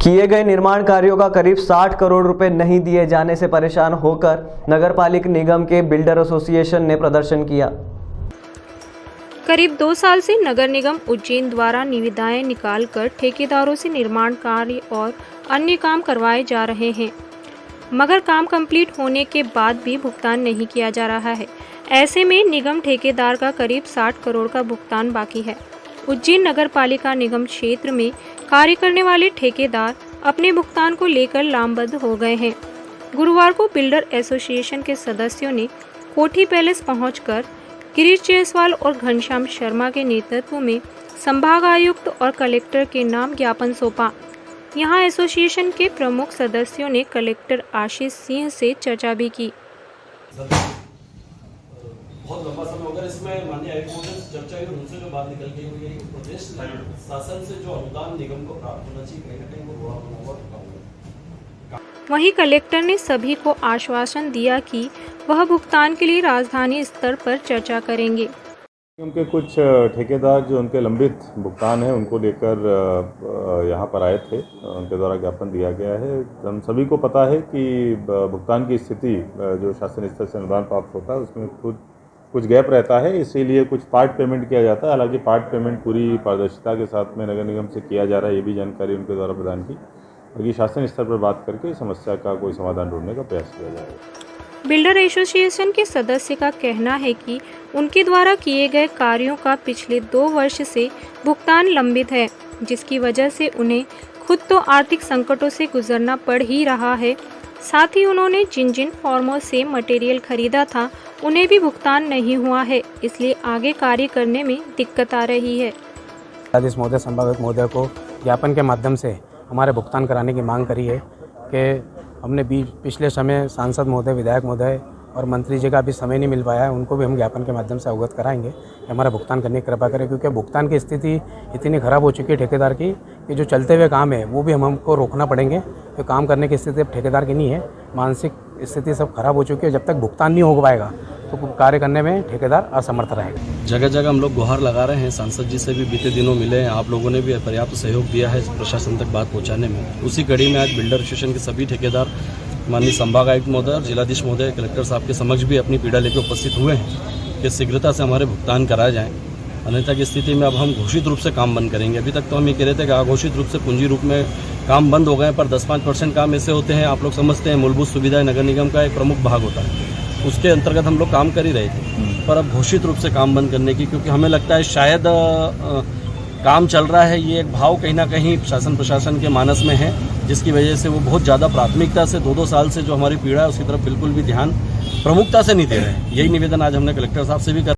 किए गए निर्माण कार्यों का करीब 60 करोड़ रुपए नहीं दिए जाने से परेशान होकर नगरपालिका निगम के बिल्डर एसोसिएशन ने प्रदर्शन किया। करीब 2 साल से नगर निगम उज्जैन द्वारा निविदाएं निकालकर ठेकेदारों से निर्माण कार्य और अन्य काम करवाए जा रहे हैं, मगर काम कंप्लीट होने के बाद भी भुगतान नहीं किया जा रहा है। ऐसे में निगम ठेकेदार का करीब 60 करोड़ का भुगतान बाकी है। उज्जैन नगर पालिका निगम क्षेत्र में कार्य करने वाले ठेकेदार अपने भुगतान को लेकर लामबंद हो गए हैं। गुरुवार को बिल्डर एसोसिएशन के सदस्यों ने कोठी पैलेस पहुंचकर गिरीश जायसवाल और घनश्याम शर्मा के नेतृत्व में संभाग आयुक्त और कलेक्टर के नाम ज्ञापन सौंपा। यहां एसोसिएशन के प्रमुख सदस्यों ने कलेक्टर आशीष सिंह से चर्चा भी की। बहुत लंबा समय होगा इसमें माननीय आयुक्त महोदय से चर्चा हुई, उनसे जो बात निकल गई हुई है कि प्रदेश शासन से जो अनुदान निगम को प्राप्त होना चाहिए कहीं ना कहीं वो थोड़ा बना हुआ रुका हुआ है। वहीं कलेक्टर ने सभी को आश्वासन दिया कि वह भुगतान के लिए राजधानी स्तर पर चर्चा करेंगे। उनके कुछ ठेकेदार जो उनके लंबित भुगतान है उनको लेकर यहाँ पर आए थे, उनके द्वारा ज्ञापन दिया गया है। हम सभी को पता है कि भुगतान की स्थिति जो शासन स्तर से अनुदान प्राप्त होता है उसमें कुछ गैप रहता है, इसीलिए कुछ पार्ट पेमेंट किया जाता है। हालांकि पार्ट पेमेंट पूरी पारदर्शिता के साथ में नगर निगम से किया जा रहा है, ये भी जानकारी उनके द्वारा प्रदान की। बाकी शासन स्तर पर बात करके समस्या का कोई समाधान ढूंढने का प्रयास किया जाएगा। बिल्डर एसोसिएशन के सदस्य का कहना है कि उनके द्वारा किए गए कार्यों का पिछले 2 वर्ष से भुगतान लंबित है, जिसकी वजह से उन्हें खुद तो आर्थिक संकटों से गुजरना पड़ ही रहा है। साथ ही उन्होंने जिन फॉर्मों से मटेरियल खरीदा था उन्हें भी भुगतान नहीं हुआ है, इसलिए आगे कार्य करने में दिक्कत आ रही है। जिस महोदय संभावित महोदय को ज्ञापन के माध्यम से हमारे भुगतान कराने की मांग करी है कि हमने पिछले समय सांसद महोदय, विधायक महोदय और मंत्री जी का भी समय नहीं मिल पाया है, उनको भी हम ज्ञापन के माध्यम से अवगत कराएंगे कि हमारा भुगतान करने की कृपा करें, क्योंकि भुगतान की स्थिति इतनी ख़राब हो चुकी है ठेकेदार की कि जो चलते हुए काम है वो भी हमको रोकना पड़ेंगे। तो काम करने की स्थिति अब ठेकेदार की नहीं है, मानसिक स्थिति सब खराब हो चुकी है। जब तक भुगतान नहीं हो पाएगा तो कार्य करने में ठेकेदार असमर्थ रहेगा। जगह जगह हम लोग गुहार लगा रहे हैं, सांसद जी से भी बीते दिनों मिले हैं, आप लोगों ने भी पर्याप्त सहयोग दिया है प्रशासन तक बात पहुँचाने में। उसी कड़ी में आज बिल्डर एसोसिएशन के सभी ठेकेदार माननीय संभाग आयुक्त महोदय और जिलाधीश महोदय, कलेक्टर साहब के समक्ष भी अपनी पीड़ा लेकर उपस्थित हुए हैं कि शीघ्रता से हमारे भुगतान कराए जाएं। अन्यथा की स्थिति में अब हम घोषित रूप से काम बंद करेंगे। अभी तक तो हम ये कह रहे थे कि अघोषित रूप से पूंजी रूप में काम बंद हो गए, पर 10-5% काम ऐसे होते हैं, आप लोग समझते हैं, मूलभूत सुविधाएं नगर निगम का एक प्रमुख भाग होता है, उसके अंतर्गत हम लोग काम कर ही रहे थे। पर अब घोषित रूप से काम बंद करने की, क्योंकि हमें लगता है शायद काम चल रहा है, ये एक भाव कहीं ना कहीं शासन प्रशासन के मानस में है, जिसकी वजह से वो बहुत ज़्यादा प्राथमिकता से 2-2 साल से जो हमारी पीड़ा है उसकी तरफ बिल्कुल भी ध्यान प्रमुखता से नहीं दे रहे हैं। यही निवेदन आज हमने कलेक्टर साहब से भी कर